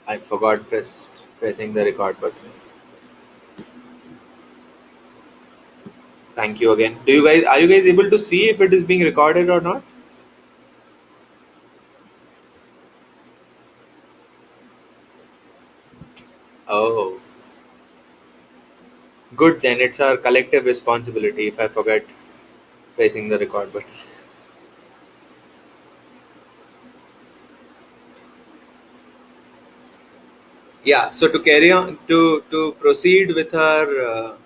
I forgot pressing the record button. Thank you again. Are you guys able to see if it is being recorded or not? Oh, good then. It's our collective responsibility if I forget pressing the record button. Yeah. So to carry on, to proceed with our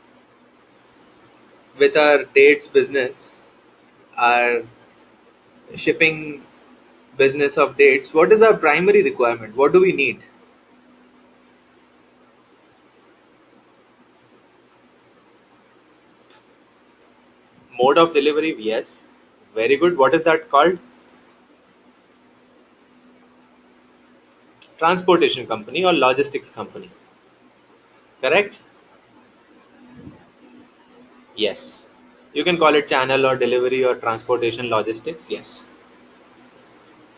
dates business, our shipping business of dates. What is our primary requirement? What do we need? Mode of delivery. Yes. Very good. What is that called? Transportation company or logistics company. Correct? Yes. You can call it channel or delivery or transportation logistics. Yes.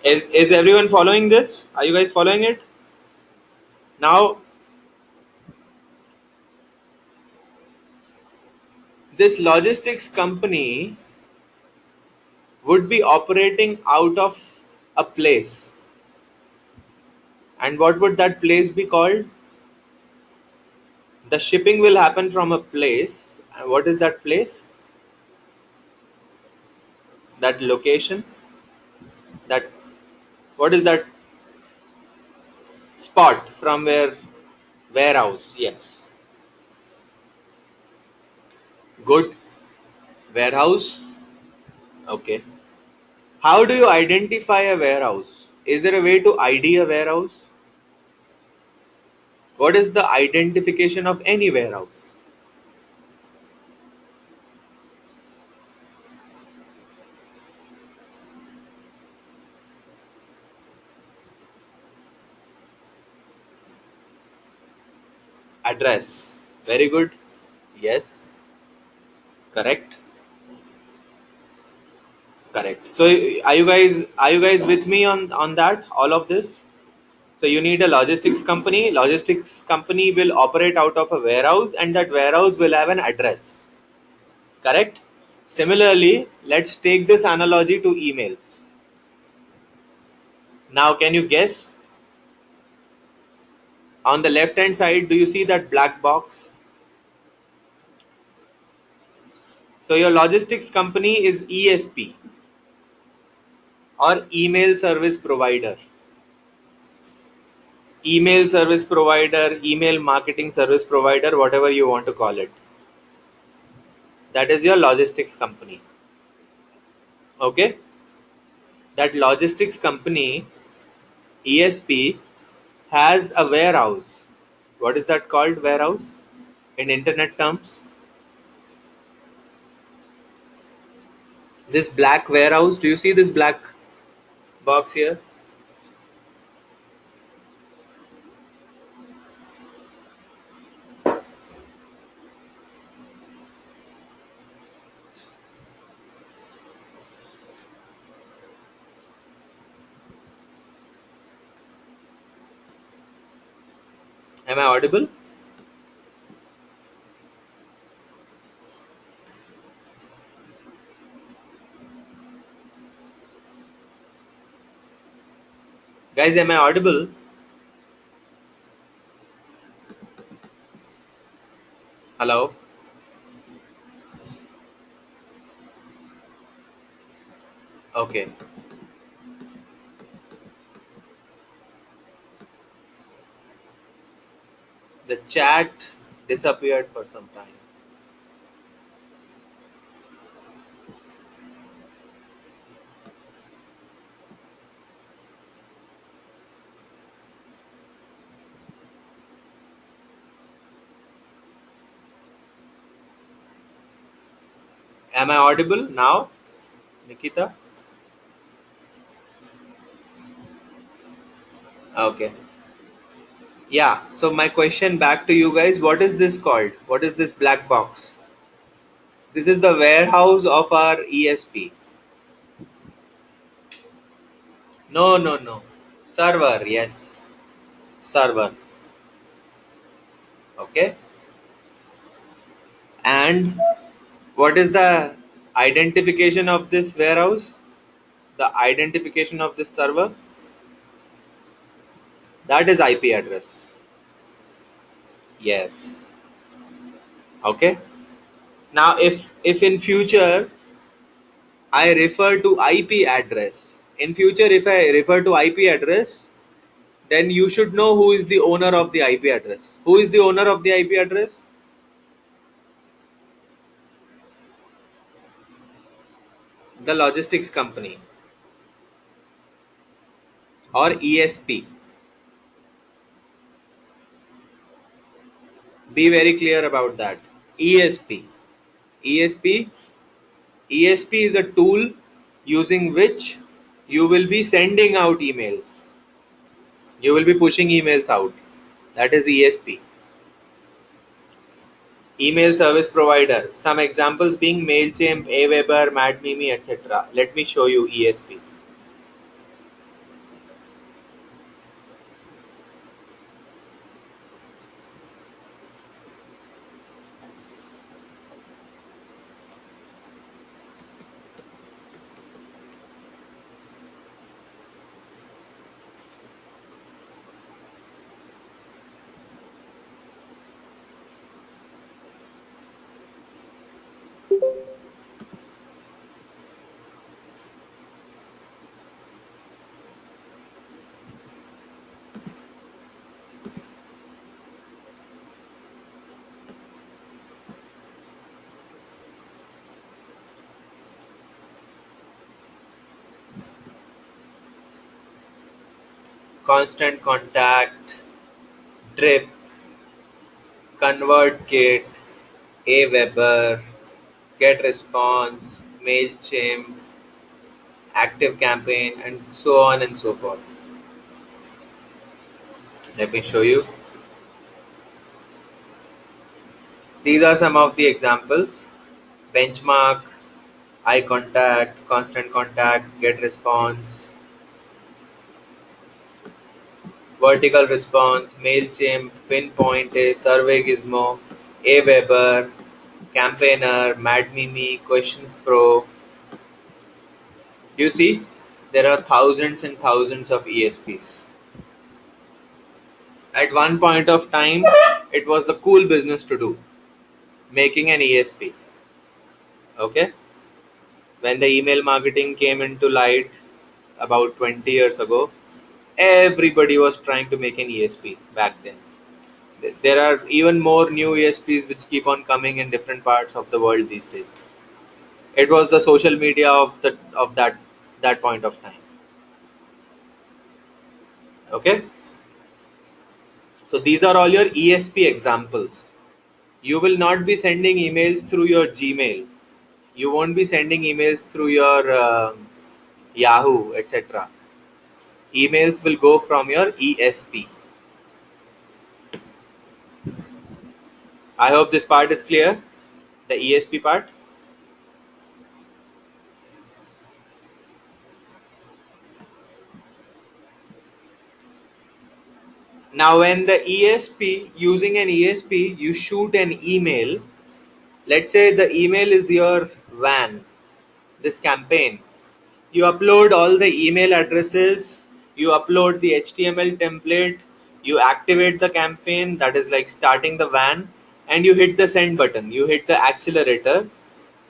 Is everyone following this? Are you guys following it? Now, this logistics company would be operating out of a place. And what would that place be called? The shipping will happen from a place. And what is that place? That location? That what is that spot from where warehouse? Yes. Good. Warehouse. Okay. How do you identify a warehouse? Is there a way to ID a warehouse? What is the identification of any warehouse? Address. Very good. Yes. Correct. Correct. So are you guys with me on that? All of this? So you need a logistics company. Logistics company will operate out of a warehouse and that warehouse will have an address. Correct? Similarly, let's take this analogy to emails. Now, can you guess? On the left hand side, do you see that black box? So your logistics company is ESP or email service provider. Email service provider, email marketing service provider, whatever you want to call it. That is your logistics company. Okay? That logistics company, ESP, has a warehouse. What is that called, warehouse? In internet terms? This black warehouse, do you see this black box here? Am I audible? Guys, am I audible? Hello? Okay. The chat disappeared for some time. Am I audible now, Nikita? Okay. Yeah, so my question back to you guys, what is this called? What is this black box? This is the warehouse of our ESP. No, no, no. Server, yes. server. Okay, and what is the identification of this warehouse? The identification of this server, that is IP address. Yes. Okay, now if in future I refer to IP address, in future if I refer to IP address, then you should know who is the owner of the IP address. Who is the owner of the IP address? The logistics company or ESP. Be very clear about that. ESP. ESP. ESP is a tool using which you will be sending out emails. You will be pushing emails out. That is ESP. Email service provider. Some examples being MailChimp, Aweber, MadMimi, etc. Let me show you ESP. Constant contact, drip, ConvertKit, Aweber, GetResponse, MailChimp, ActiveCampaign, and so on and so forth. Let me show you. These are some of the examples: Benchmark, iContact, Constant Contact, GetResponse, Vertical Response, MailChimp, Pinpoint, Survey Gizmo, Aweber, Campaigner, MadMimi, Questions Pro. You see, there are thousands and thousands of ESPs. At one point of time, it was the cool business to do, making an ESP. Okay? When the email marketing came into light about 20 years ago, everybody was trying to make an ESP back then. There are even more new ESPs which keep on coming in different parts of the world these days. It was the social media of that point of time. Okay? So these are all your ESP examples. You will not be sending emails through your Gmail. You won't be sending emails through your Yahoo, etc. Emails will go from your ESP. I hope this part is clear, the ESP part. Now when the ESP, using an ESP, you shoot an email. Let's say the email is your van, this campaign. You upload all the email addresses, you upload the HTML template, you activate the campaign, that is like starting the van, and you hit the send button, you hit the accelerator.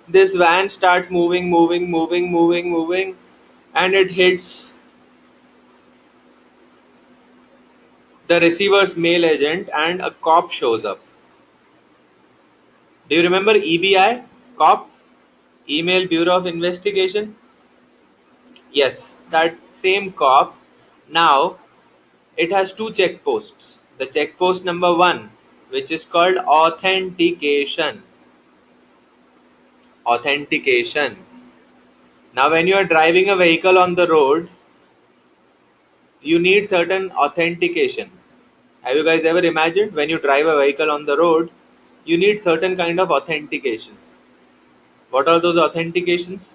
This van starts moving, and it hits the receiver's mail agent and a cop shows up. Do you remember EBI? Cop? Email Bureau of Investigation? Yes, that same cop. Now it has two checkposts. The checkpost number 1, which is called authentication. Authentication. Now when you are driving a vehicle on the road, you need certain authentication. Have you guys ever imagined when you drive a vehicle on the road, you need certain kind of authentication? What are those authentications?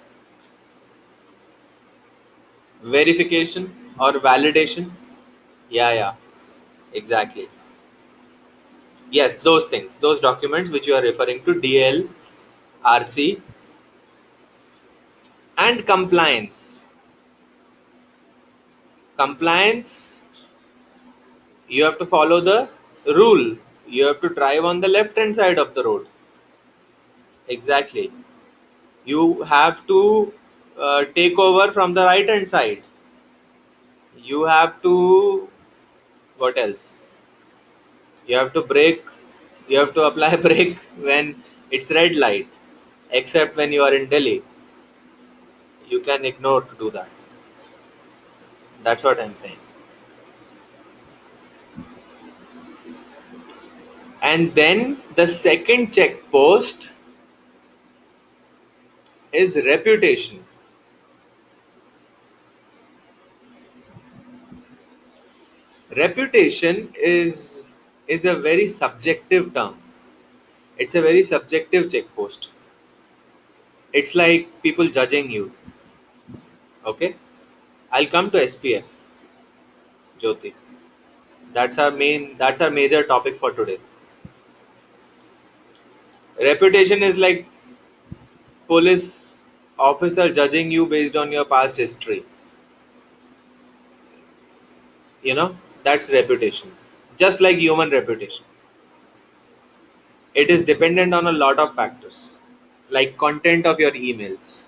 Verification or validation? Yeah. Exactly. Yes, those things, those documents which you are referring to, DL, RC, and compliance. Compliance, you have to follow the rule. You have to drive on the left hand side of the road. Exactly. You have to take over from the right hand side. You have to, what else? You have to brake, you have to apply brake when it's red light, except when you are in Delhi. You can ignore to do that. That's what I'm saying. And then the second check post is reputation. Reputation is a very subjective term. It's a very subjective check post. It's like people judging you. Okay? I'll come to SPF, Jyoti. That's our major topic for today. Reputation is like police officer judging you based on your past history. You know, that's reputation. Just like human reputation. It is dependent on a lot of factors, like content of your emails,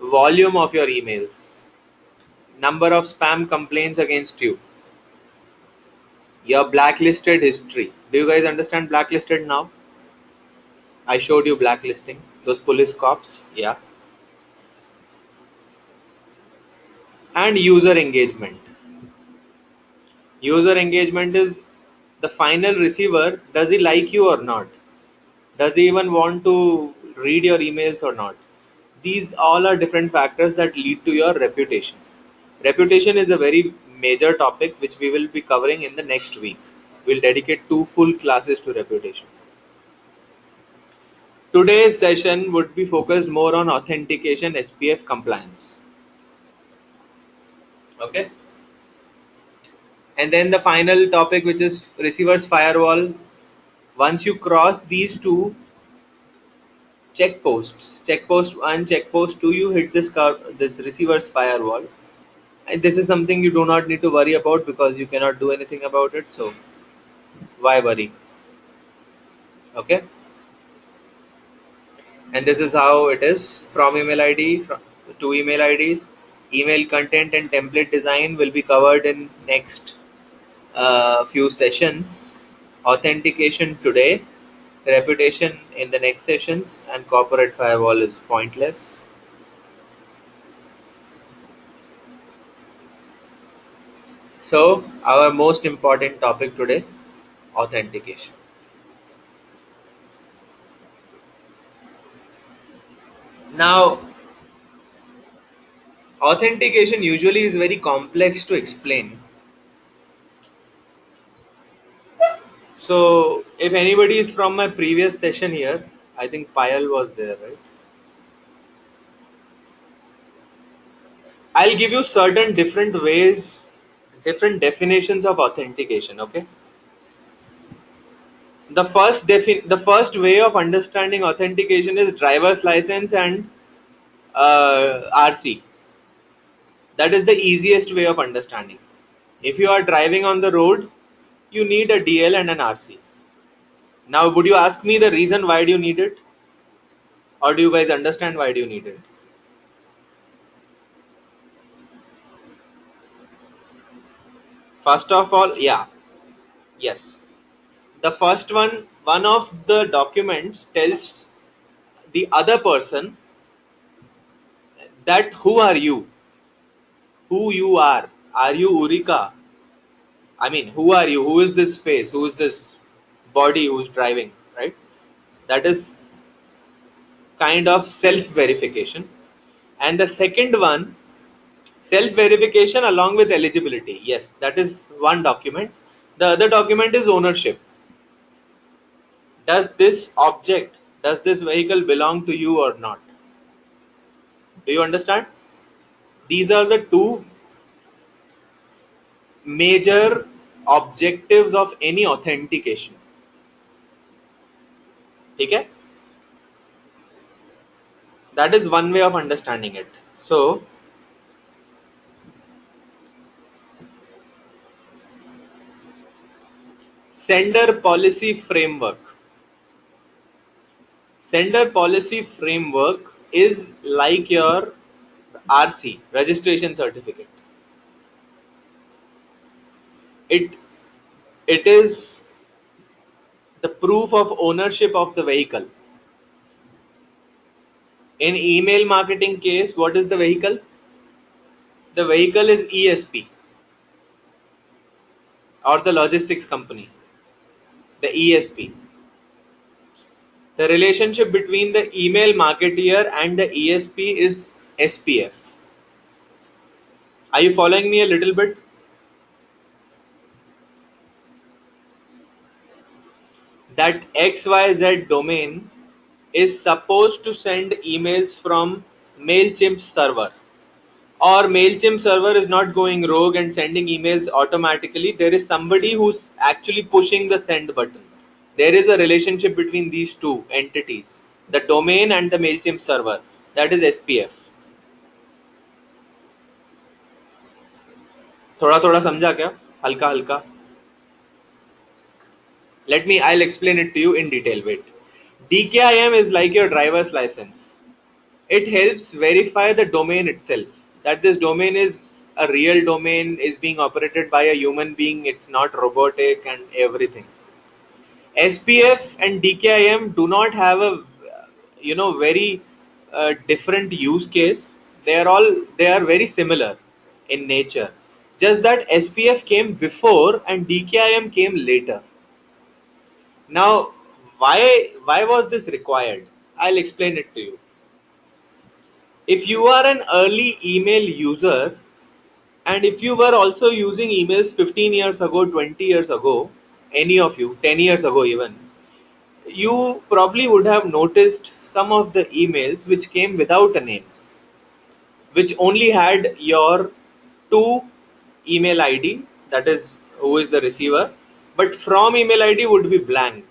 volume of your emails, number of spam complaints against you, your blacklisted history. Do you guys understand blacklisted now? I showed you blacklisting, those police cops, yeah. And user engagement. User engagement is the final receiver. Does he like you or not? Does he even want to read your emails or not? These all are different factors that lead to your reputation. Reputation is a very major topic which we will be covering in the next week. We'll dedicate 2 full classes to reputation. Today's session would be focused more on authentication, SPF compliance. Okay. And then the final topic, which is receiver's firewall. Once you cross these two checkposts, checkpost 1, checkpost 2, you hit this receiver's firewall. And this is something you do not need to worry about because you cannot do anything about it. So why worry? Okay. And this is how it is from email ID from two email IDs. Email content and template design will be covered in next few sessions. Authentication today, reputation in the next sessions, and corporate firewall is pointless. So our most important topic today, authentication. Now, authentication usually is very complex to explain. So if anybody is from my previous session here, I think Payal was there, right? I'll give you certain different ways, different definitions of authentication. Okay. The first way of understanding authentication is driver's license and RC. That is the easiest way of understanding. If you are driving on the road, you need a DL and an RC. Now, would you ask me the reason why do you need it? Or do you guys understand why do you need it? First of all, yeah, yes. The first one of the documents tells the other person that who are you? Who you are? Are you Urika? I mean, who are you? Who is this face? Who is this body who's driving? Right? That is kind of self verification. And the second one, self verification along with eligibility. Yes, that is one document. The other document is ownership. Does this object, does this vehicle belong to you or not? Do you understand? These are the two major objectives of any authentication. ठीक है? That is one way of understanding it. So sender policy framework. Sender policy framework is like your RC, registration certificate. It is the proof of ownership of the vehicle. In email marketing case, what is the vehicle? The vehicle is ESP or the logistics company, the ESP. The relationship between the email marketeer and the ESP is SPF. Are you following me a little bit? That XYZ domain is supposed to send emails from MailChimp server, or MailChimp server is not going rogue and sending emails automatically. There is somebody who's actually pushing the send button. There is a relationship between these two entities, the domain and the MailChimp server. That is SPF. थोड़ा थोड़ा समझा क्या? हल्का हल्का. I'll explain it to you in detail. Wait. DKIM is like your driver's license. It helps verify the domain itself, that this domain is a real domain, is being operated by a human being, it's not robotic and everything. SPF and DKIM do not have a very different use case. They are very similar in nature, just that SPF came before and DKIM came later. Now why was this required? I'll explain it to you. If you are an early email user, and if you were also using emails 15 years ago, 20 years ago, any of you, 10 years ago even, you probably would have noticed some of the emails which came without a name, which only had your to email ID, that is who is the receiver, but from email ID would be blank.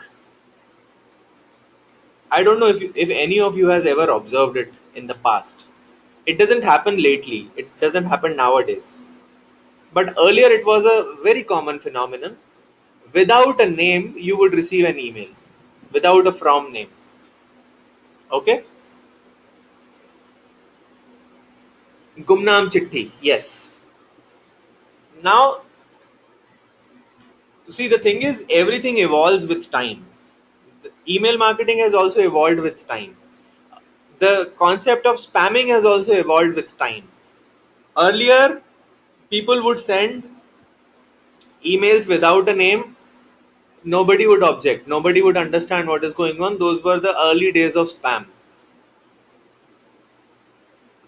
I don't know if any of you has ever observed it in the past. It doesn't happen lately. It doesn't happen nowadays. But earlier it was a very common phenomenon. Without a name, you would receive an email. Without a from name. Okay? Gumnam Chitti. Yes. Now, see, the thing is, everything evolves with time. Email marketing has also evolved with time. The concept of spamming has also evolved with time. Earlier, people would send emails without a name. Nobody would object. Nobody would understand what is going on. Those were the early days of spam.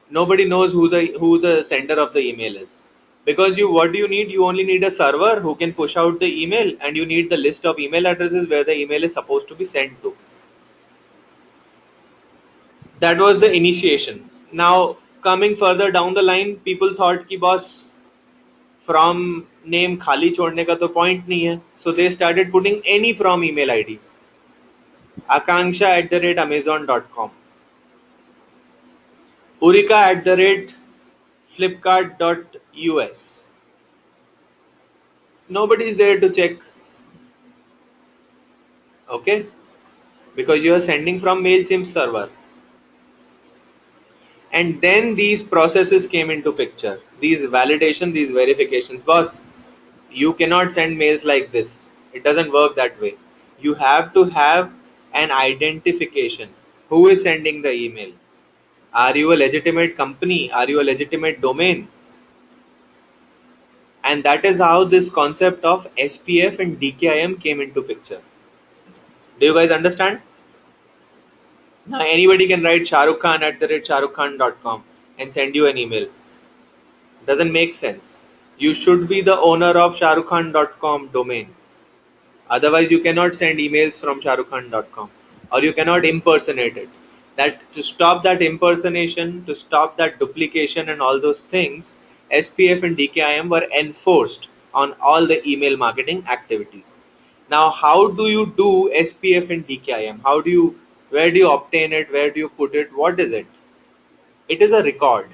Nobody knows who the sender of the email is. Because what do you need? You only need a server who can push out the email, and you need the list of email addresses where the email is supposed to be sent to. That was the initiation. Now, coming further down the line, people thought ki boss, from name खाली छोड़ने का तो point नहीं है. So they started putting any from email ID. Akanksha@amazon.com. Urika@flipkart.us. Nobody is there to check. Okay? Because you are sending from MailChimp server. And then these processes came into picture. These validation, these verifications. Boss, you cannot send mails like this. It doesn't work that way. You have to have an identification. Who is sending the email? Are you a legitimate company? Are you a legitimate domain? And that is how this concept of SPF and DKIM came into picture. Do you guys understand? Now anybody can write shahrukkhan@shahrukkhan.com and send you an email. Doesn't make sense. You should be the owner of shahrukkhan.com domain. Otherwise you cannot send emails from shahrukkhan.com, or you cannot impersonate it. That to stop that impersonation, to stop that duplication and all those things, SPF and DKIM were enforced on all the email marketing activities. Now, how do you do SPF and DKIM? Where do you obtain it? Where do you put it? What is it? It is a record.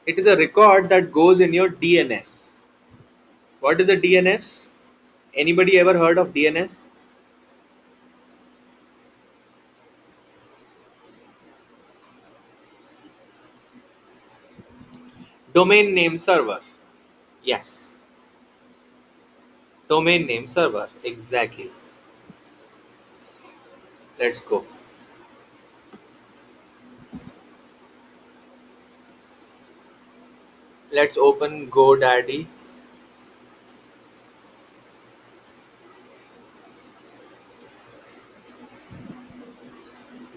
It is a record that goes in your DNS. What is a DNS? Anybody ever heard of DNS? Domain name server. Yes. Domain name server. Exactly. Let's go. Let's open GoDaddy.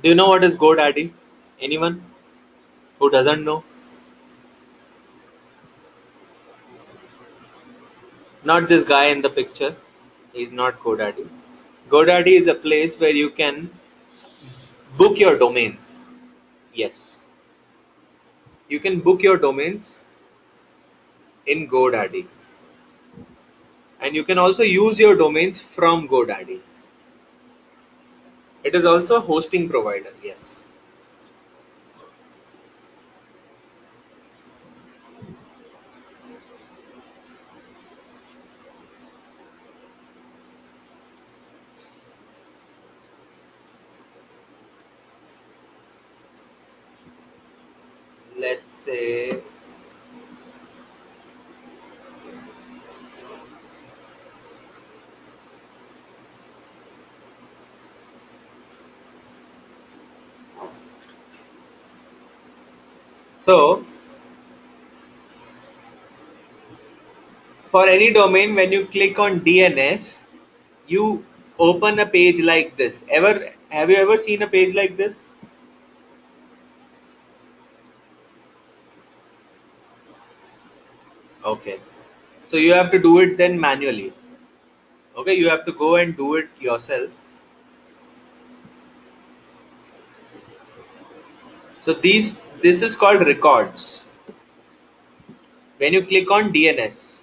Do you know what is GoDaddy? Anyone who doesn't know? Not this guy in the picture. He's not GoDaddy. GoDaddy is a place where you can book your domains. Yes. You can book your domains in GoDaddy. And you can also use your domains from GoDaddy. It is also a hosting provider. Yes. Let's say so for any domain, when you click on DNS, you open a page like this. Have you ever seen a page like this? Okay. So you have to do it then manually. Okay, you have to go and do it yourself. So this is called records. When you click on DNS,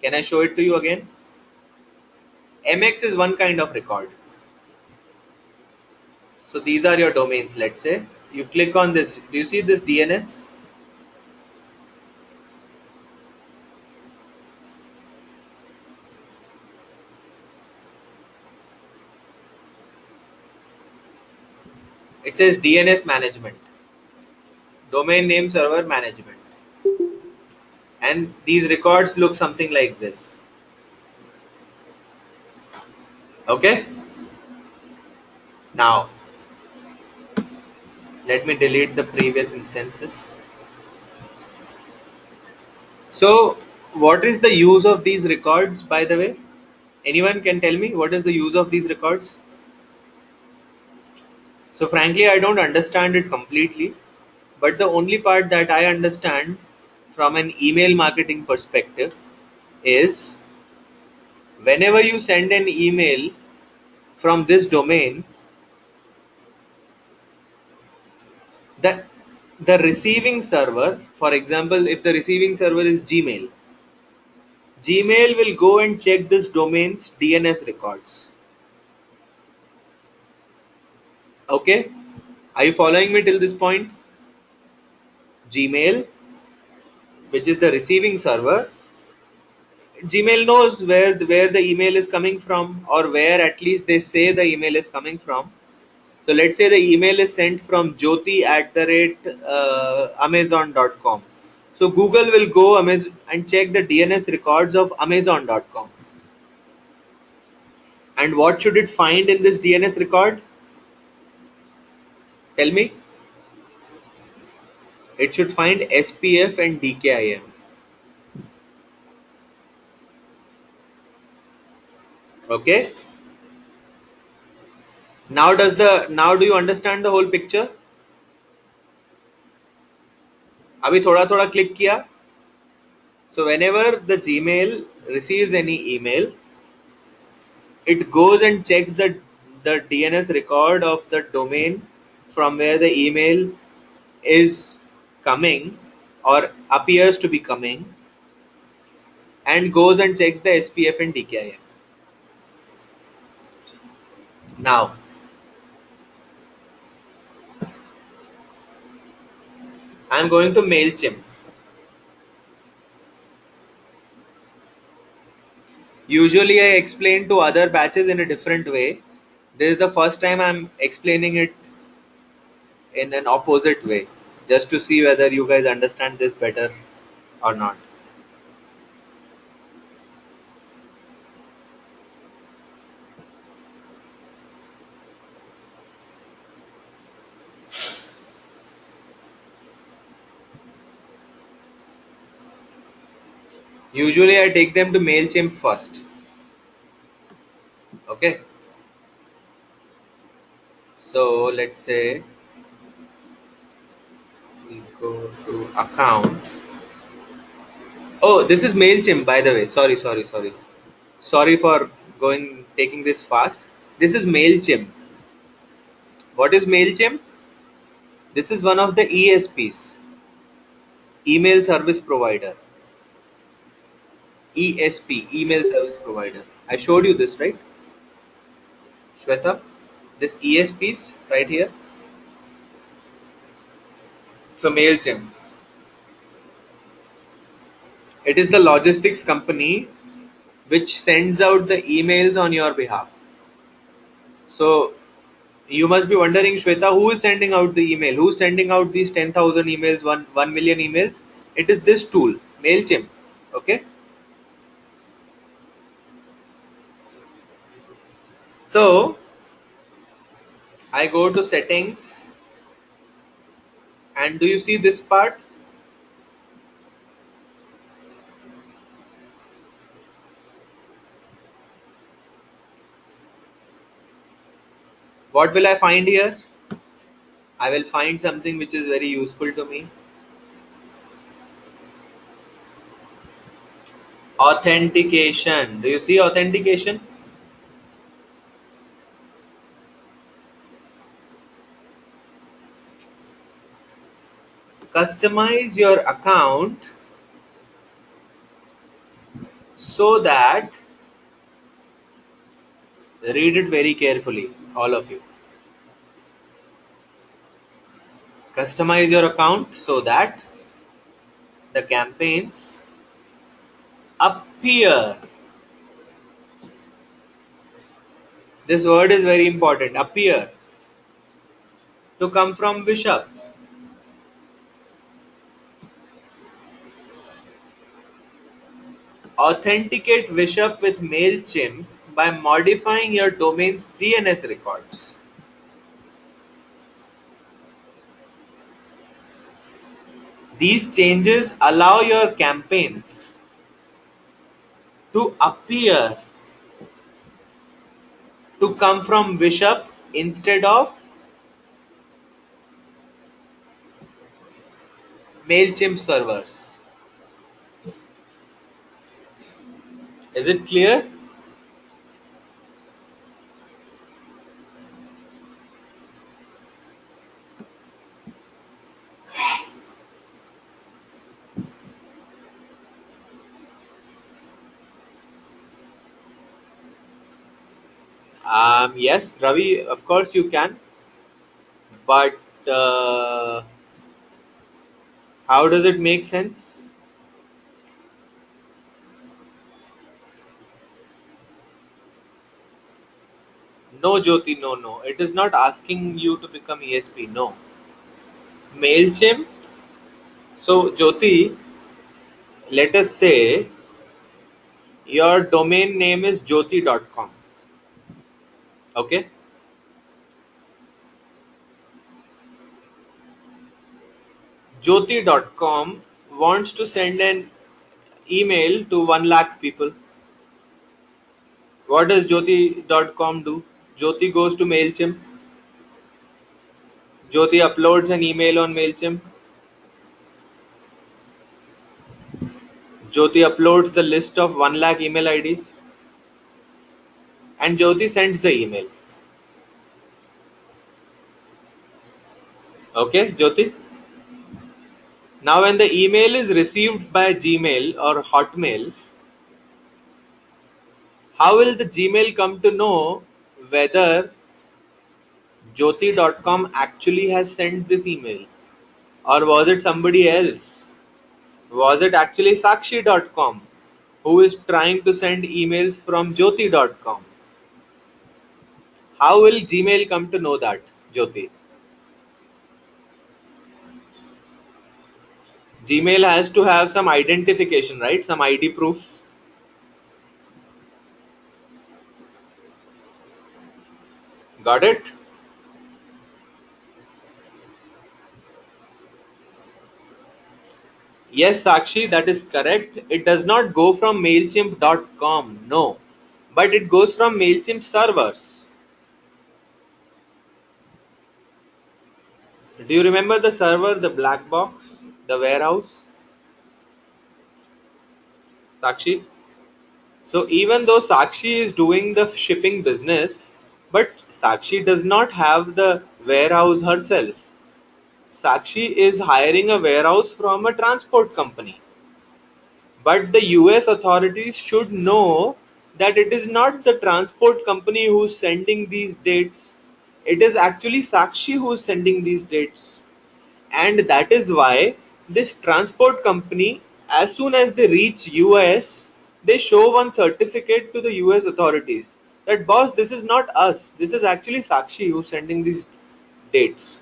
can I show it to you again? MX is one kind of record. So these are your domains. Let's say you click on this. Do you see this DNS? It says DNS management, domain name server management, and these records look something like this. Okay. Now let me delete the previous instances. So what is the use of these records, by the way? Anyone can tell me what is the use of these records? So frankly, I don't understand it completely, but the only part that I understand from an email marketing perspective is whenever you send an email from this domain, the receiving server, for example, if the receiving server is Gmail will go and check this domain's DNS records. Okay, are you following me till this point? Gmail, which is the receiving server, Gmail knows where the email is coming from, or where at least they say the email is coming from. So let's say the email is sent from jyoti@amazon.com. So Google will go Amazon and check the DNS records of amazon.com. And what should it find in this DNS record? Tell me. It should find SPF and DKIM. Okay. Now do you understand the whole picture? अभी थोड़ा थोड़ा click किया. So whenever the Gmail receives any email, it goes and checks the DNS record of the domain from where the email is coming or appears to be coming, and goes and checks the SPF and DKIM. Now, I'm going to MailChimp. Usually I explain to other batches in a different way. This is the first time I'm explaining it in an opposite way, just to see whether you guys understand this better or not. Usually I take them to MailChimp first. Okay. So let's say we go to account. Oh, this is MailChimp, by the way. Sorry. Sorry for taking this fast. This is MailChimp. What is MailChimp? This is one of the ESPs, email service provider. ESP, email service provider. I showed you this, right, Shweta? This ESPs right here. So MailChimp. It is the logistics company which sends out the emails on your behalf. So you must be wondering, Shweta, who is sending out the email? Who's sending out these 10,000 emails, 1 million emails? It is this tool, MailChimp. Okay. So I go to settings, and do you see this part? What will I find here? I will find something which is very useful to me. Authentication. Do you see authentication? Customize your account so that, read it very carefully, all of you. Customize your account so that the campaigns appear. This word is very important. Appear. To come from Bishop. Authenticate Bishop with MailChimp by modifying your domain's DNS records. These changes allow your campaigns to appear to come from Bishop instead of MailChimp servers. Is it clear? Yes, Ravi, of course you can. But how does it make sense? No, Jyoti, no. It is not asking you to become ESP. No. MailChimp. So, Jyoti, let us say your domain name is jyoti.com. Okay. Jyoti.com wants to send an email to 1 lakh people. What does Jyoti.com do? Jyoti goes to MailChimp. Jyoti uploads an email on MailChimp. Jyoti uploads the list of 1 lakh email IDs. And Jyoti sends the email. Okay, Jyoti? Now when the email is received by Gmail or Hotmail, How will the Gmail come to know whether Jyoti.com actually has sent this email? Or was it somebody else? Was it actually Sakshi.com who is trying to send emails from Jyoti.com? How will Gmail come to know that, Jyoti? Gmail has to have some identification, right? Some ID proof. Got it? Yes, Sakshi, that is correct. It does not go from MailChimp.com, no. But it goes from MailChimp servers. Do you remember the server, the black box, the warehouse? Sakshi? So even though Sakshi is doing the shipping business, but Sakshi does not have the warehouse herself. Sakshi is hiring a warehouse from a transport company. But the US authorities should know that it is not the transport company who's sending these dates. It is actually Sakshi who's sending these dates. And that is why this transport company, as soon as they reach US, they show one certificate to the US authorities that, boss, this is not us. This is actually Sakshi who's sending these dates.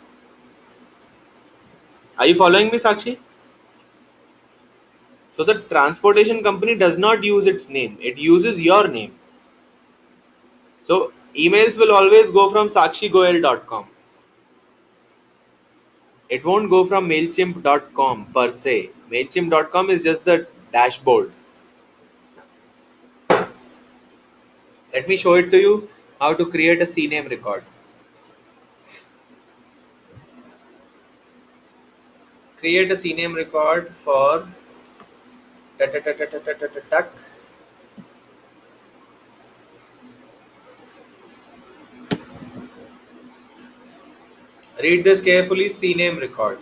Are you following me, Sakshi? So the transportation company does not use its name. It uses your name. So emails will always go from sakshigoel.com. It won't go from mailchimp.com per se. Mailchimp.com is just the dashboard. Let me show it to you how to create a CNAME record. Create a CNAME record for tuck. Read this carefully. CNAME record.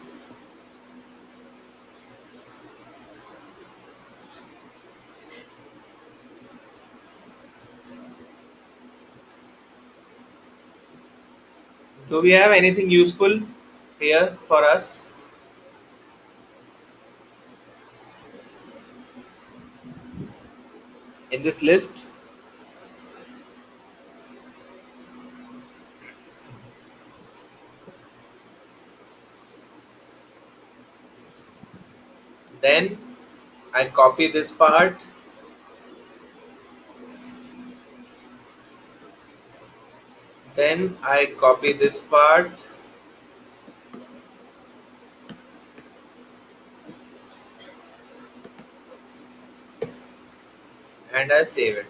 Do we have anything useful here for us? In this list? Then I copy this part. Then I copy this part. And I save it.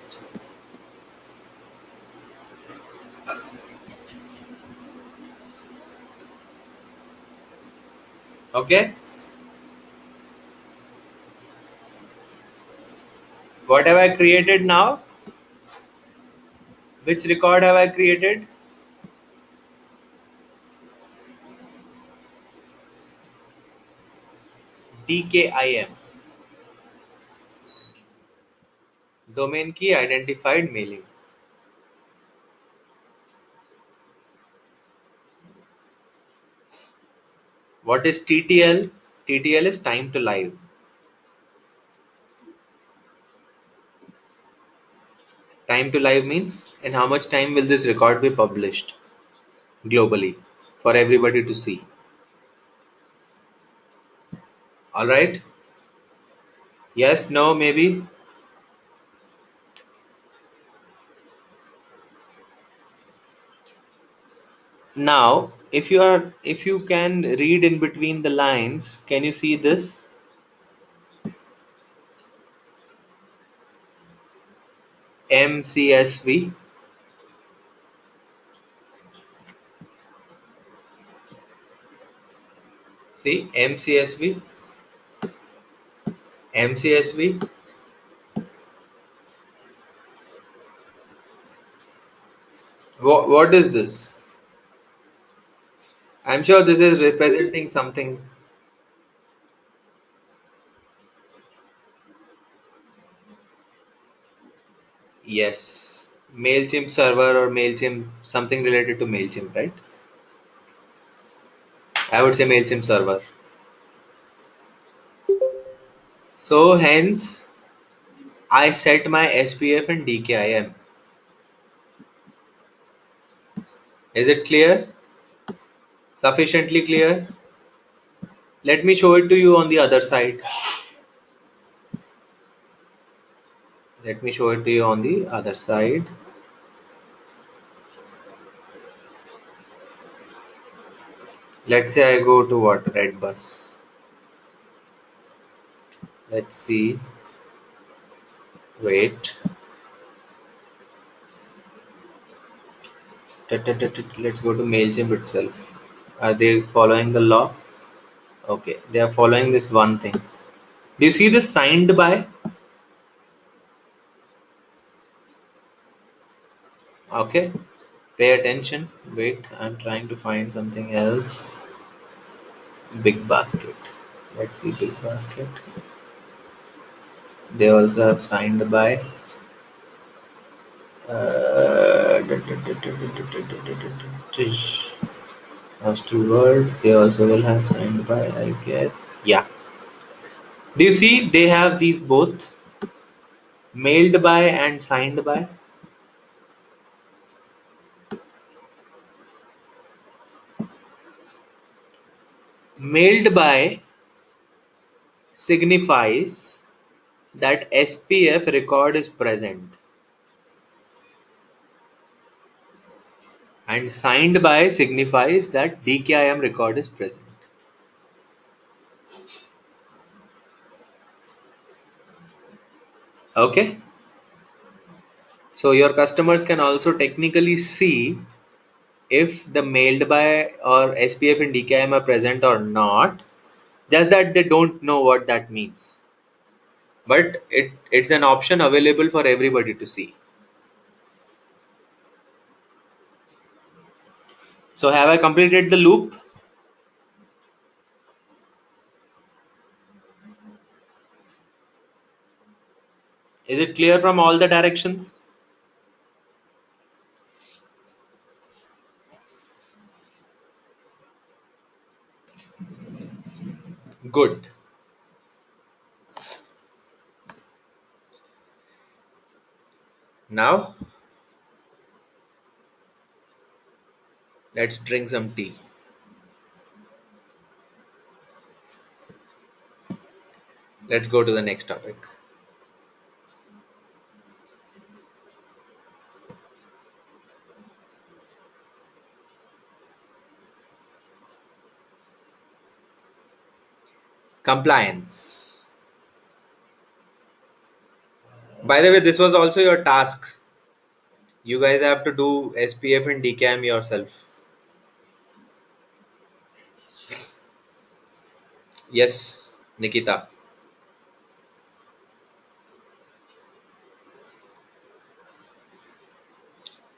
Okay. What have I created now? Which record have I created? DKIM. Domain key identified mailing. What is TTL? TTL is time to live. Time to live means in how much time will this record be published globally for everybody to see. Alright? Yes, no, maybe? Now, if you can read in between the lines, can you see this? MCSV. See, MCSV. MCSV. What is this? I'm sure this is representing something. Yes. MailChimp server or MailChimp, something related to MailChimp, right? I would say MailChimp server. So hence, I set my SPF and DKIM. Is it clear? Sufficiently clear? Let me show it to you on the other side. Let me show it to you on the other side. Let's say I go to what? Red bus. Let's see. Wait. Let's go to MailChimp itself. Are they following the law? Okay, they are following this one thing. Do you see this signed by? Okay, pay attention. Wait, I'm trying to find something else. Big basket. Let's see, big basket. They also have signed by. Hostel World. They also will have signed by, I guess. Yeah. Do you see they have these both? Mailed by and signed by. Mailed by signifies that SPF record is present, and signed by signifies that DKIM record is present. Okay, so your customers can also technically see if the mailed by or SPF and DKIM are present or not, just that they don't know what that means, but it's an option available for everybody to see. So have I completed the loop? Is it clear from all the directions? Good. Now let's drink some tea. Let's go to the next topic. Compliance. By the way, this was also your task. You guys have to do SPF and DKIM yourself. Yes, Nikita.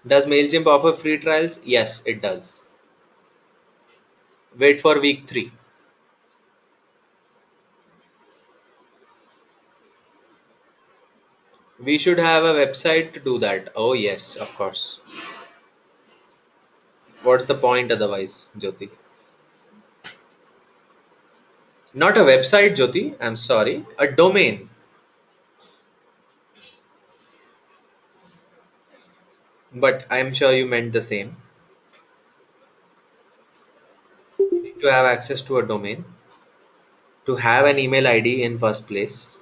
Does MailChimp offer free trials? Yes, it does. Wait for week 3. We should have a website to do that. Oh yes, of course. What's the point otherwise, Jyoti? Not a website, Jyoti. I'm sorry. A domain. But I'm sure you meant the same. You need to have access to a domain, to have an email ID in first place,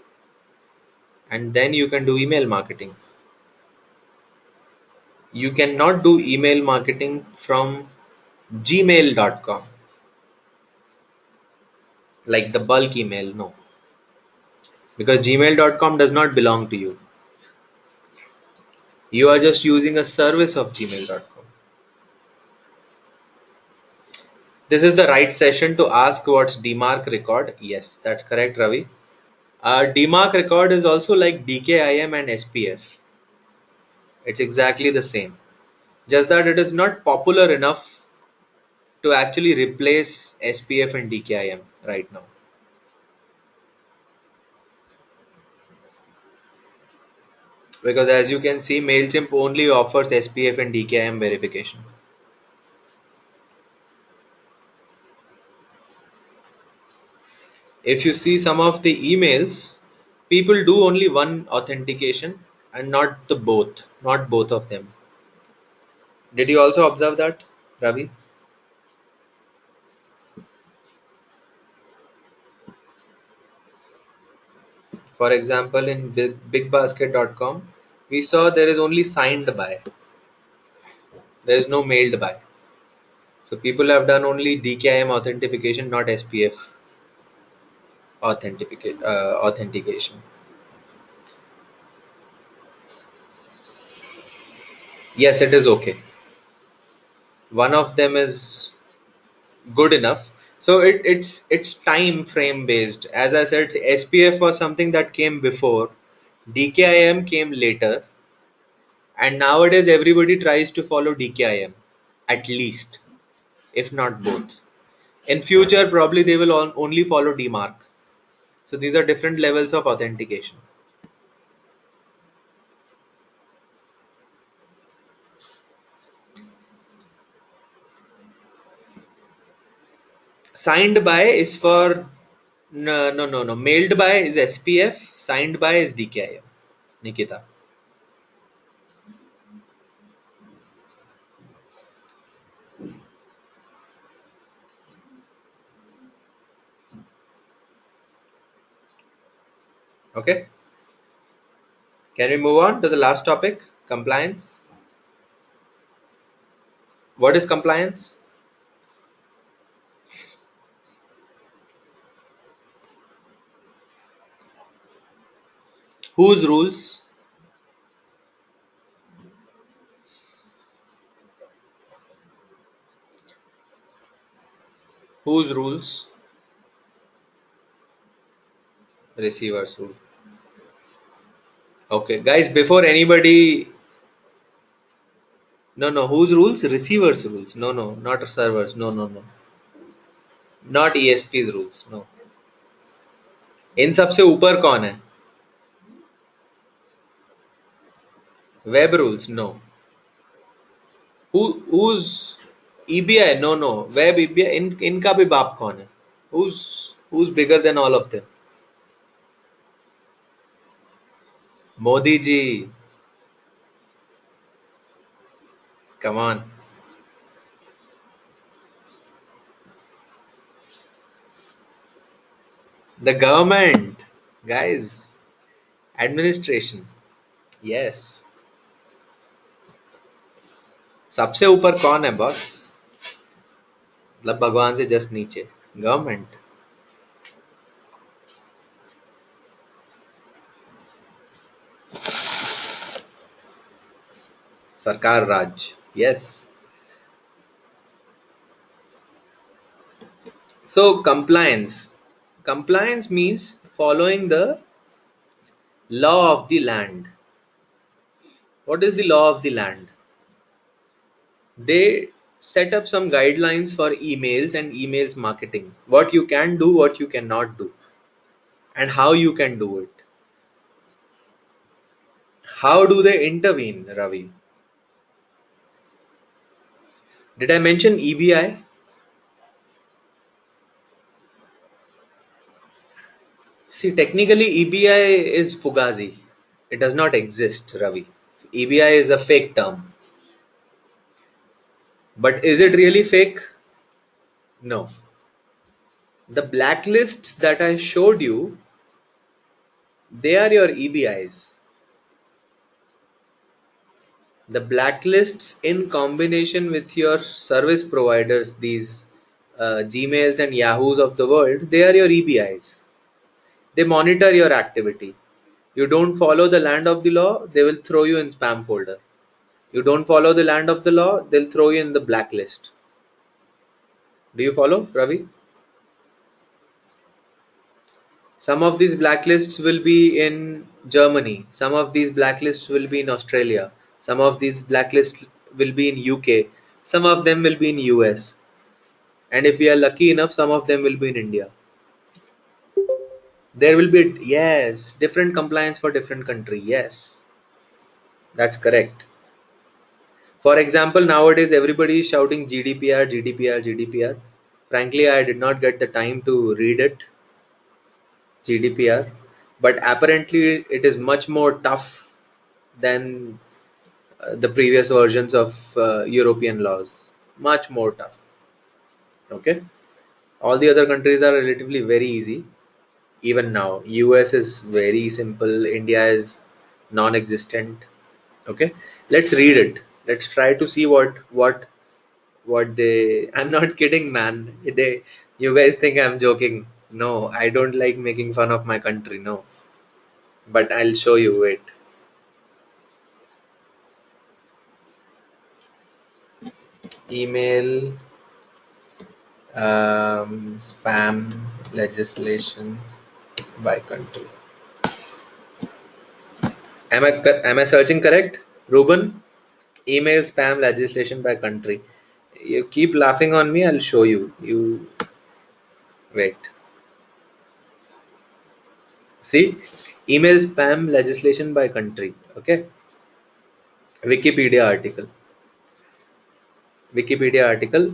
and then you can do email marketing. You cannot do email marketing from gmail.com, like the bulk email. No, because gmail.com does not belong to you. You are just using a service of gmail.com. This is the right session to ask what's DMARC record. Yes, that's correct, Ravi. DMARC record is also like DKIM and SPF. It's exactly the same, just that it is not popular enough to actually replace SPF and DKIM right now. Because as you can see, MailChimp only offers SPF and DKIM verification. If you see some of the emails, people do only one authentication and not not both of them. Did you also observe that, Ravi? For example, in bigbasket.com, we saw there is only signed by. There is no mailed by. So people have done only DKIM authentication, not SPF authentication. Yes, it is okay. One of them is good enough. So it's time frame based. As I said, SPF was something that came before, DKIM came later, and nowadays everybody tries to follow DKIM, at least, if not both. In future, probably they will only follow DMARC. So these are different levels of authentication. Signed by is for no. Mailed by is SPF. Signed by is DKIM. Nikita. Okay. Can we move on to the last topic? Compliance. What is compliance? Whose rules? Whose rules? Receiver's rule. Okay, guys, before anybody. No. Whose rules? Receiver's rules. No. Not servers. No. Not ESP's rules. No. इन सबसे ऊपर कौन है? Web rules? No. Who's EBI? No. Web EBI? इनका भी बाप कौन है? Who's bigger than all of them? Modi ji. Come on. The government, guys. Administration. Yes. सबसे ऊपर कौन है बॉस? मतलब भगवान से जस्ट नीचे. गवर्नमेंट. सरकार राज. Yes. So compliance. Compliance means following the law of the land. What is the law of the land? They set up some guidelines for emails and emails marketing. What you can do, what you cannot do, and how you can do it. How do they intervene, Ravi? Did I mention EBI? See, technically EBI is Fugazi. It does not exist, Ravi. EBI is a fake term. But is it really fake? No. The blacklists that I showed you, they are your EBIs. The blacklists in combination with your service providers, these Gmails and Yahoos of the world, they are your EBIs. They monitor your activity. You don't follow the land of the law, they will throw you in spam folder. You don't follow the land of the law, they'll throw you in the blacklist. Do you follow, Ravi? Some of these blacklists will be in Germany. Some of these blacklists will be in Australia. Some of these blacklists will be in UK. Some of them will be in US. And if we are lucky enough, some of them will be in India. There will be, yes, different compliance for different country. Yes. That's correct. For example, nowadays everybody is shouting GDPR, GDPR, GDPR. Frankly, I did not get the time to read it, GDPR, but apparently it is much more tough than the previous versions of European laws. Much more tough. Okay. All the other countries are relatively very easy. Even now, US is very simple. India is non-existent. Okay. Let's read it. Let's try to see what they. I'm not kidding, man. They. You guys think I'm joking? No, I don't like making fun of my country. No, but I'll show you. Wait. Email spam legislation by country. Am I searching correct, Ruben? Email spam legislation by country. You keep laughing on me. I'll show you. You wait. See, email spam legislation by country. Okay, Wikipedia article. Wikipedia article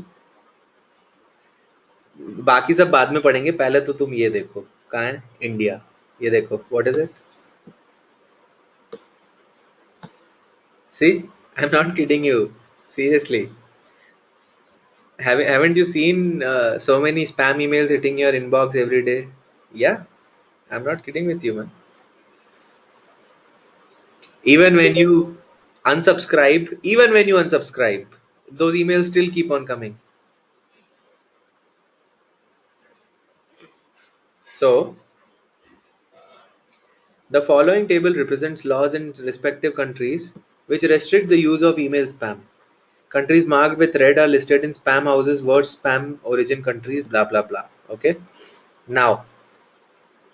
बाकी सब बाद में पढ़ेंगे पहले तो तुम ये देखो कहाँ है इंडिया ये देखो what is it see I am not kidding you seriously haven't you seen so many spam emails hitting your inbox every day yeah I'm not kidding with you man even when you unsubscribe those emails still keep on coming so the following table represents laws in respective countries which restrict the use of email spam. Countries marked with red are listed in spam houses, worst spam origin countries, blah blah blah. Okay. Now,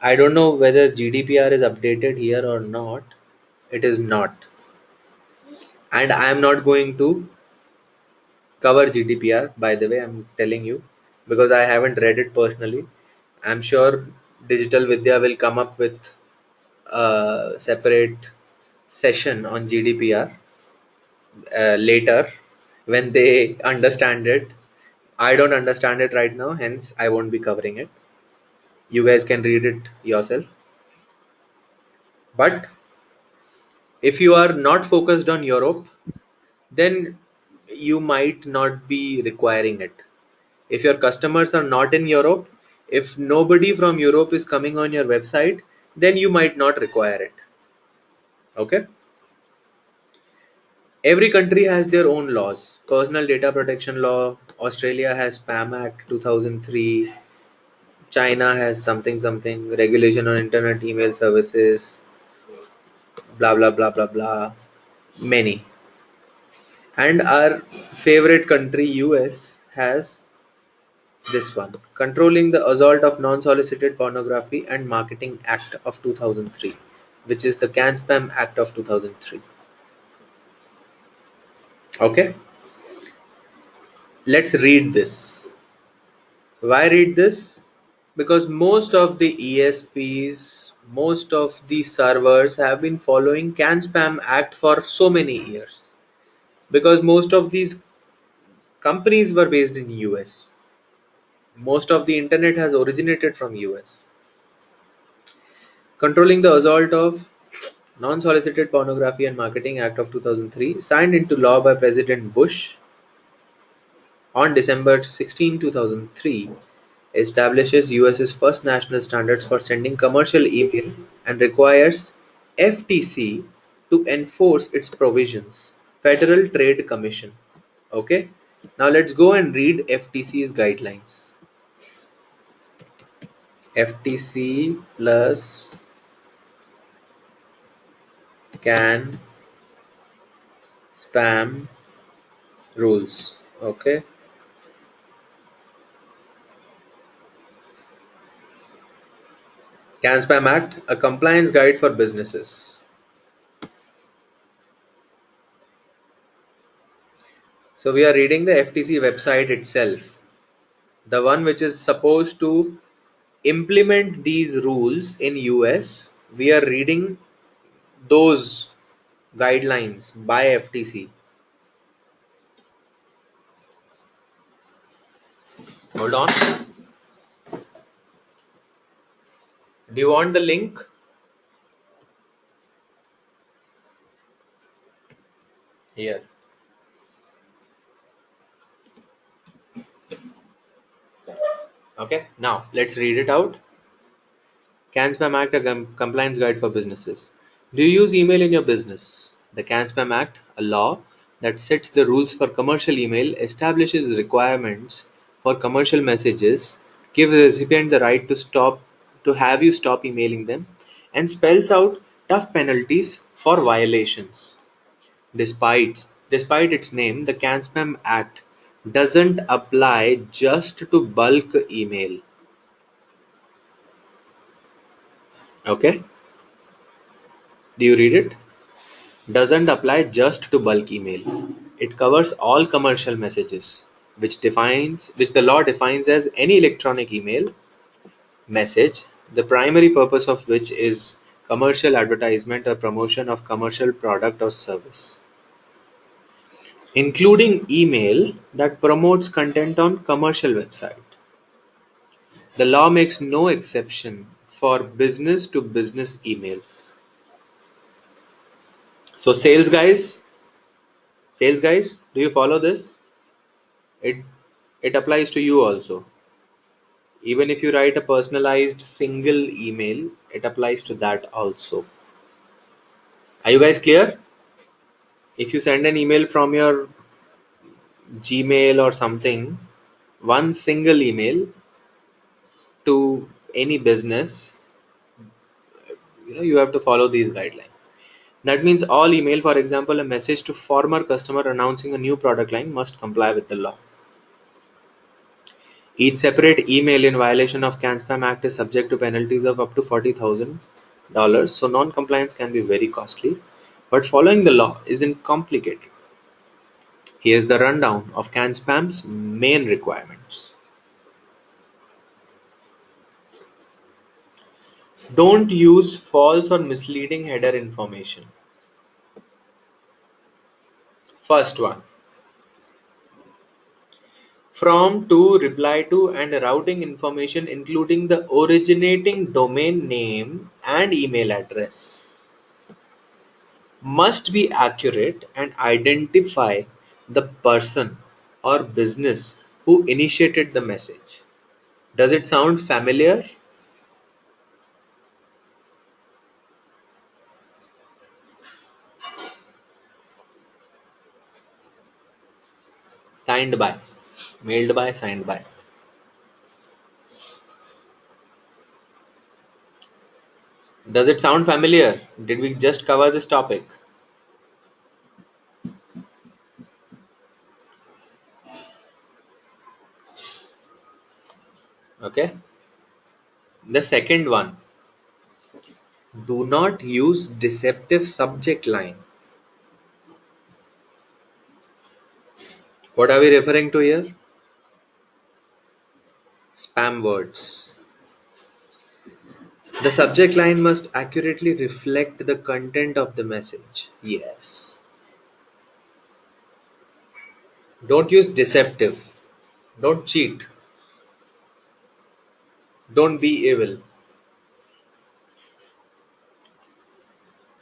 I don't know whether GDPR is updated here or not. It is not. And I am not going to cover GDPR, by the way, I'm telling you, because I haven't read it personally. I'm sure Digital Vidya will come up with a separate session on GDPR later when they understand it. I don't understand it right now, hence I won't be covering it. You guys can read it yourself. But if you are not focused on Europe, then you might not be requiring it. If your customers are not in Europe, if nobody from Europe is coming on your website, then you might not require it. Okay? Every country has their own laws. Personal data protection law, Australia has Spam Act 2003, China has something something, regulation on internet email services, blah blah blah blah blah, many. And our favorite country US has this one, controlling the assault of non-solicited pornography and marketing act of 2003, which is the Can Spam Act of 2003. Okay, let's read this. Why read this? Because most of the ESPs, most of the servers have been following Can Spam Act for so many years, because most of these companies were based in US. Most of the internet has originated from US. Controlling the Assault of Non-Solicited Pornography and Marketing Act of 2003, signed into law by President Bush on December 16, 2003, establishes US's first national standards for sending commercial email and requires FTC to enforce its provisions. Federal Trade Commission. Okay, now let's go and read FTC's guidelines. FTC plus Can Spam rules. Okay, Can Spam Act, a compliance guide for businesses. So we are reading the FTC website itself, the one which is supposed to implement these rules in US. We are reading those guidelines by FTC. Hold on. Do you want the link? Here. Okay, now let's read it out. CAN-SPAM Act, a compliance guide for businesses. Do you use email in your business? The CAN-SPAM Act, a law that sets the rules for commercial email, establishes requirements for commercial messages, gives the recipient the right to have you stop emailing them, and spells out tough penalties for violations. Despite its name, the CAN-SPAM Act doesn't apply just to bulk email. Okay? Do you read it? Doesn't apply just to bulk email. It covers all commercial messages, which the law defines as any electronic email message, the primary purpose of which is commercial advertisement or promotion of commercial product or service, including email that promotes content on commercial website. The law makes no exception for business to business emails. So sales guys, do you follow this? It applies to you also. Even if you write a personalized single email, it applies to that also. Are you guys clear? If you send an email from your Gmail or something, one single email to any business, you have to follow these guidelines. That means all email, for example, a message to former customer announcing a new product line, must comply with the law. Each separate email in violation of CAN-SPAM Act is subject to penalties of up to $40,000, so non-compliance can be very costly, but following the law isn't complicated. Here's the rundown of CAN-SPAM's main requirements. Don't use false or misleading header information. First one. From, to, reply to, and routing information including the originating domain name and email address must be accurate and identify the person or business who initiated the message. Does it sound familiar? Signed by, mailed by, signed by. Does it sound familiar? Did we just cover this topic? Okay. The second one, do not use deceptive subject line. What are we referring to here? Spam words. The subject line must accurately reflect the content of the message. Yes. Don't use deceptive. Don't cheat. Don't be evil.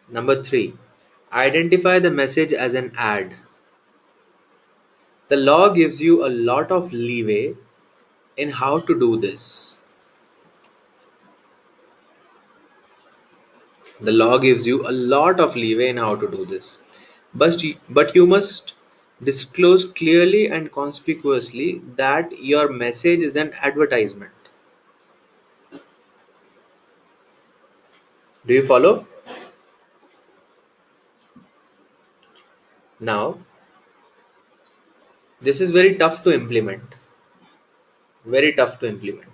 Number 3. Identify the message as an ad. The law gives you a lot of leeway in how to do this. The law gives you a lot of leeway in how to do this. But you must disclose clearly and conspicuously that your message is an advertisement. Do you follow? Now, this is very tough to implement. Very tough to implement.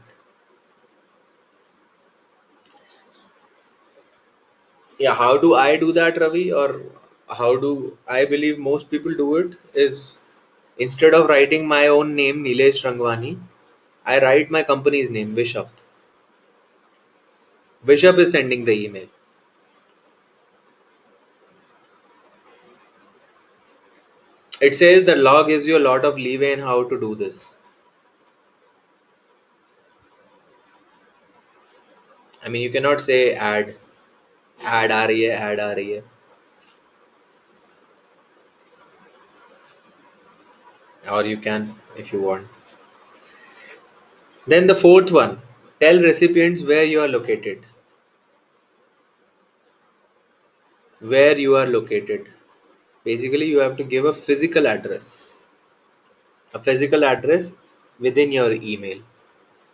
Yeah, how do I do that, Ravi? Or how do I believe most people do it? Is instead of writing my own name, Neelesh Rangwani, I write my company's name, Bishop. Bishop is sending the email. It says that law gives you a lot of leeway in how to do this. I mean, you cannot say add REA, add REA. Or you can if you want. Then the fourth one, tell recipients where you are located. Where you are located. Basically, you have to give a physical address. A physical address within your email.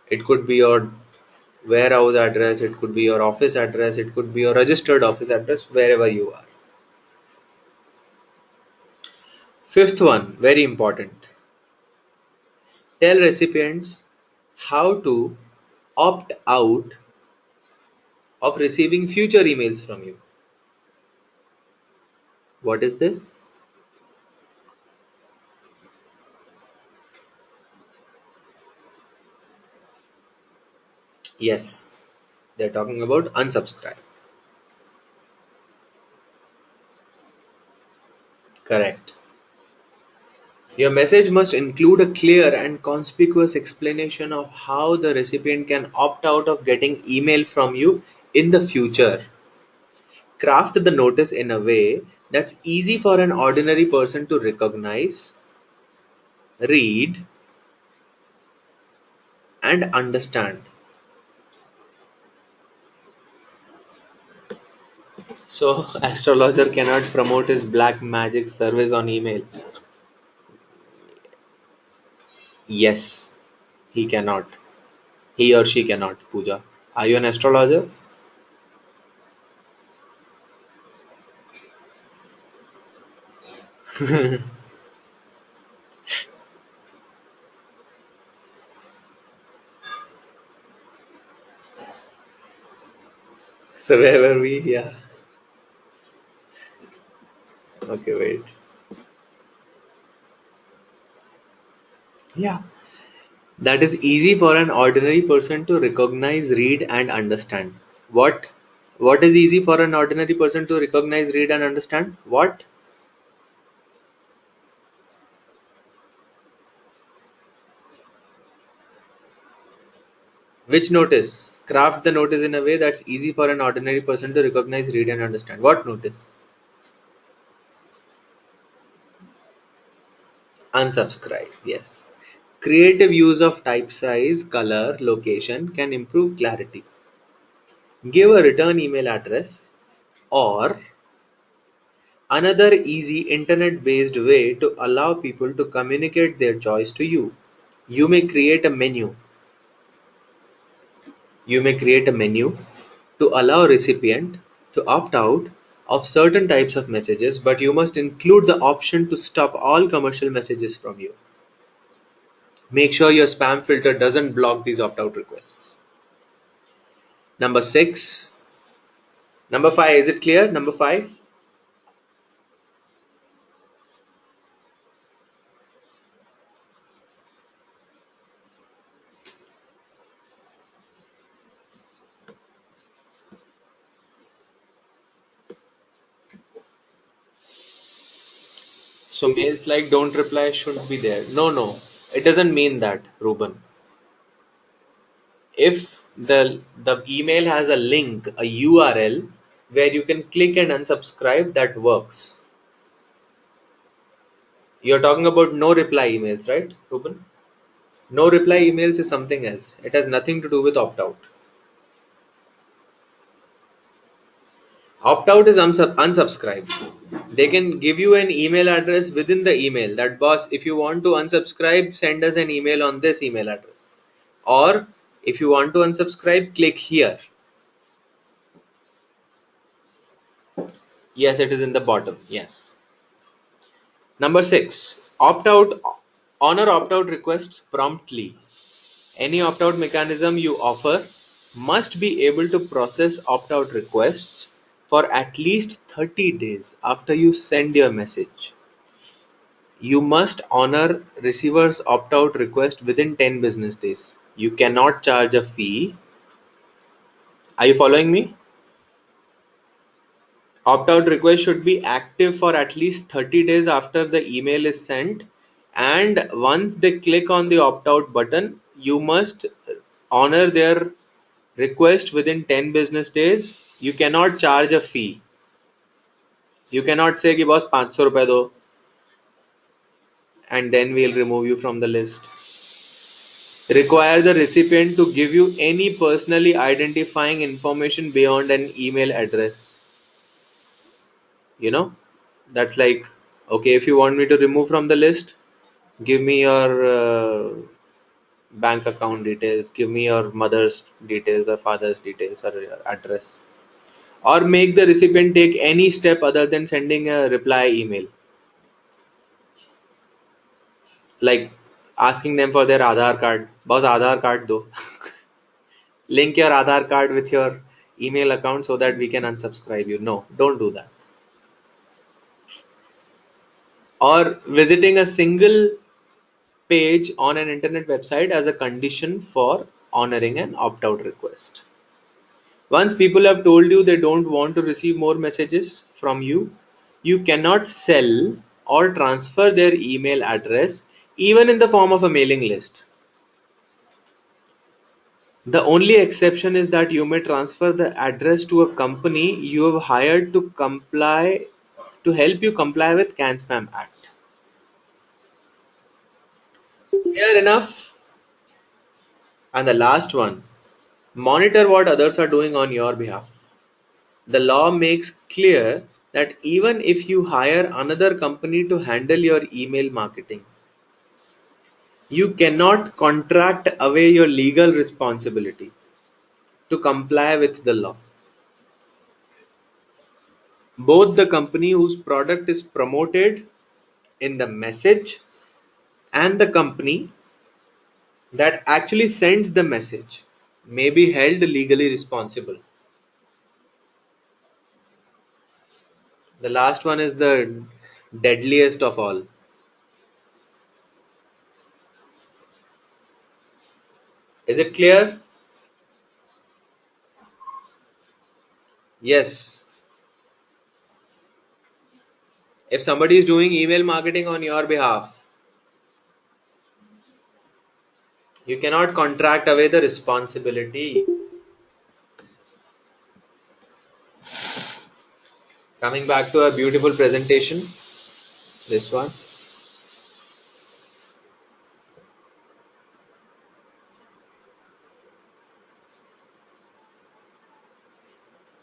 It could be your warehouse address, it could be your office address, it could be your registered office address, wherever you are. Fifth one, very important. Tell recipients how to opt out of receiving future emails from you. What is this? Yes, they're talking about unsubscribe. Correct. Your message must include a clear and conspicuous explanation of how the recipient can opt out of getting email from you in the future. Craft the notice in a way that's easy for an ordinary person to recognize, read, and understand. So, astrologer cannot promote his black magic service on email. Yes, he cannot. He or she cannot, Pooja. Are you an astrologer? So, where were we? Yeah. Okay, wait. Yeah. That is easy for an ordinary person to recognize, read, and understand. What? What is easy for an ordinary person to recognize, read, and understand? What? Which notice? Craft the notice in a way that's easy for an ordinary person to recognize, read, and understand. What notice? Unsubscribe. Yes. Creative use of type size, color, location can improve clarity. Give a return email address or another easy internet based way to allow people to communicate their choice to you. You may create a menu. You may create a menu to allow recipient to opt out of certain types of messages, but you must include the option to stop all commercial messages from you. Make sure your spam filter doesn't block these opt out requests. Number 6. Number 5, is it clear? Number 5. So mails like don't reply should be there. No, no. It doesn't mean that, Ruben. If the email has a link, a URL where you can click and unsubscribe, that works. You're talking about no reply emails, right, Ruben? No reply emails is something else. It has nothing to do with opt out. Opt out is unsubscribe. They can give you an email address within the email that boss, if you want to unsubscribe, send us an email on this email address. Or if you want to unsubscribe, click here. Yes, it is in the bottom. Yes. Number 6. Opt out. Honor opt out requests promptly. Any opt out mechanism you offer must be able to process opt out requests for at least 30 days after you send your message. You must honor receiver's opt out request within 10 business days. You cannot charge a fee. Are you following me? Opt-out request should be active for at least 30 days after the email is sent, and once they click on the opt-out button, you must honor their request within 10 business days. You cannot charge a fee. You cannot say कि boss 500 रुपए दो and then we'll remove you from the list. Require the recipient to give you any personally identifying information beyond an email address. You know, that's like, okay, if you want me to remove from the list, give me your bank account details, give me your mother's details or father's details or your address, or make the recipient take any step other than sending a reply email, like asking them for their Aadhaar card. Boss, Aadhaar card do. Link your Aadhaar card with your email account so that we can unsubscribe you. No, don't do that. Or visiting a single page on an internet website as a condition for honoring an opt-out request. Once people have told you they don't want to receive more messages from you, you cannot sell or transfer their email address even in the form of a mailing list. The only exception is that you may transfer the address to a company you have hired to help you comply with CAN-SPAM Act. Clear enough? And the last one, monitor what others are doing on your behalf. The law makes clear that even if you hire another company to handle your email marketing, you cannot contract away your legal responsibility to comply with the law. Both the company whose product is promoted in the message and the company that actually sends the message may be held legally responsible. The last one is the deadliest of all. Is it clear? Yes. If somebody is doing email marketing on your behalf, you cannot contract away the responsibility. Coming back to a beautiful presentation, this one.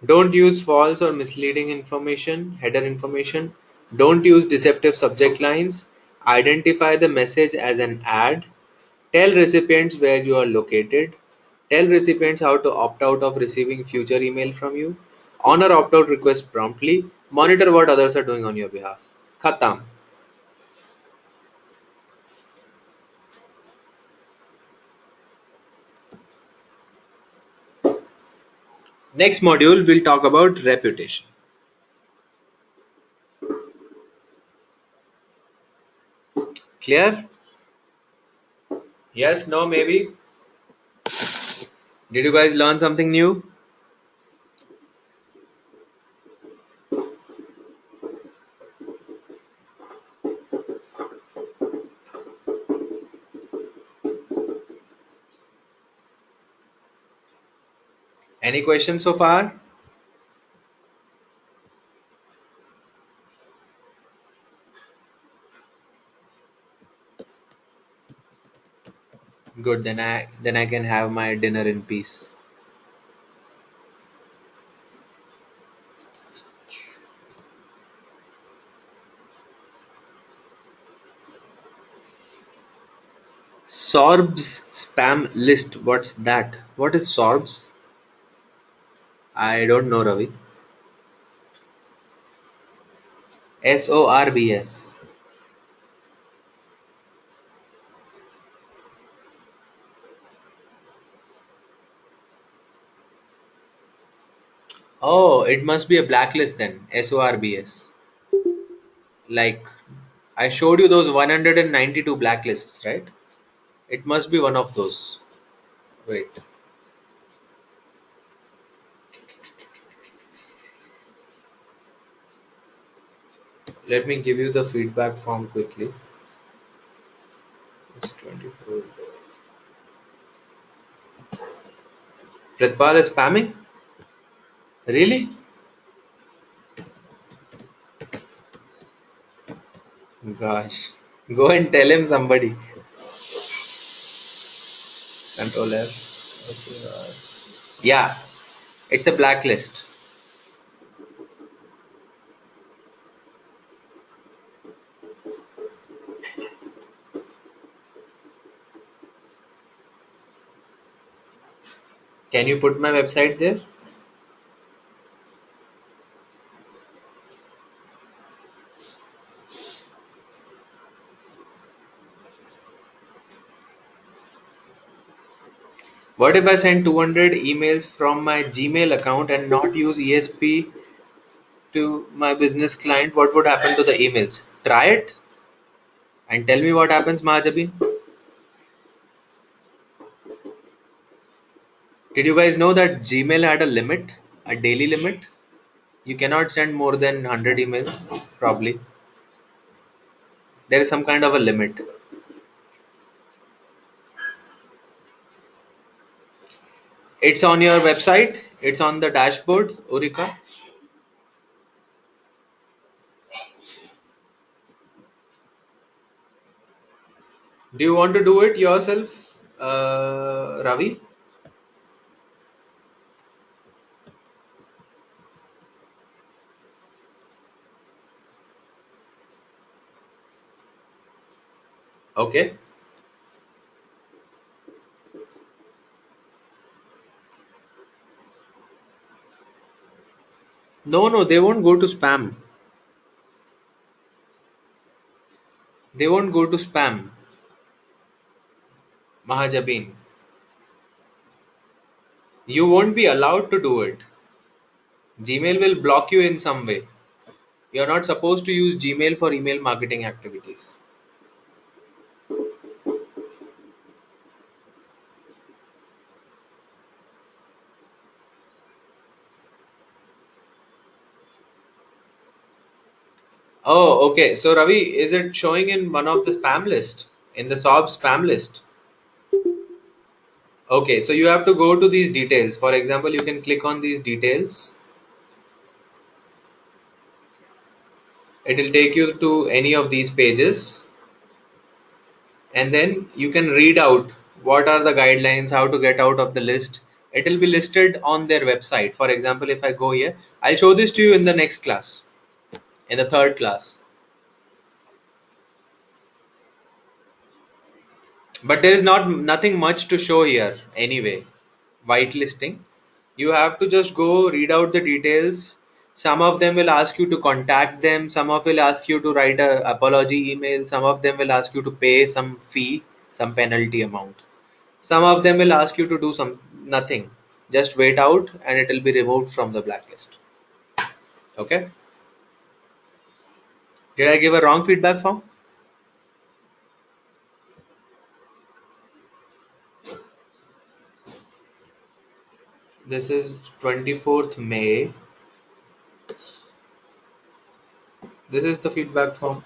Don't use false or misleading information, header information. Don't use deceptive subject lines. Identify the message as an ad. Tell recipients where you are located. Tell recipients how to opt out of receiving future email from you. Honor opt-out requests promptly. Monitor what others are doing on your behalf. Khatam. Next module, we'll talk about reputation. Clear? Yes, no, maybe? Did you guys learn something new? Any questions so far? Good, then I can have my dinner in peace. Sorbs spam list. What's that? What is Sorbs? I don't know, Ravi. SORBS. Oh, it must be a blacklist then. SORBS. Like, I showed you those 192 blacklists, right? It must be one of those. Wait. Let me give you the feedback form quickly. It's 24. Pratpal is spamming? Really? Gosh. Go and tell him somebody. Control F. Yeah, it's a blacklist. Can you put my website there? What if I send 200 emails from my Gmail account and not use ESP to my business client? What would happen to the emails? Try it and tell me what happens, Mahajabin. Did you guys know that Gmail had a limit, a daily limit? You cannot send more than 100 emails, probably. There is some kind of a limit. It's on your website. It's on the dashboard, Urika. Do you want to do it yourself, Ravi? Okay. No, no, they won't go to spam. They won't go to spam, Mahajabin. You won't be allowed to do it. Gmail will block you in some way. You're not supposed to use Gmail for email marketing activities. Oh, okay. So Ravi, is it showing in one of the spam list? In the SOB spam list? Okay, so you have to go to these details. For example, you can click on these details. It will take you to any of these pages. And then you can read out what are the guidelines, how to get out of the list. It will be listed on their website. For example, if I go here, I'll show this to you in the next class, in the third class. But there is nothing much to show here anyway. Whitelisting. You have to just go read out the details. Some of them will ask you to contact them. Some of will ask you to write a apology email. Some of them will ask you to pay some fee, some penalty amount. Some of them will ask you to do nothing. Just wait out and it will be removed from the blacklist. Okay. Did I give a wrong feedback form? This is 24th May. This is the feedback form.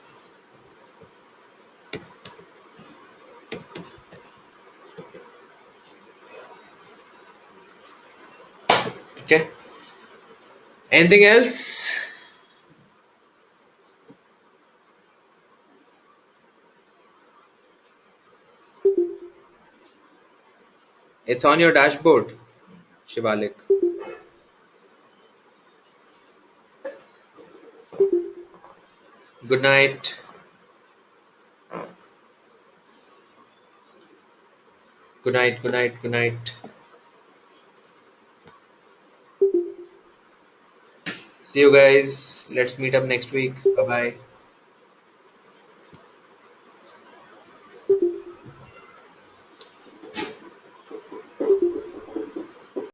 Okay. Anything else? It's on your dashboard, Shivalik. Good night. Good night. Good night. Good night. See you guys. Let's meet up next week. Bye bye.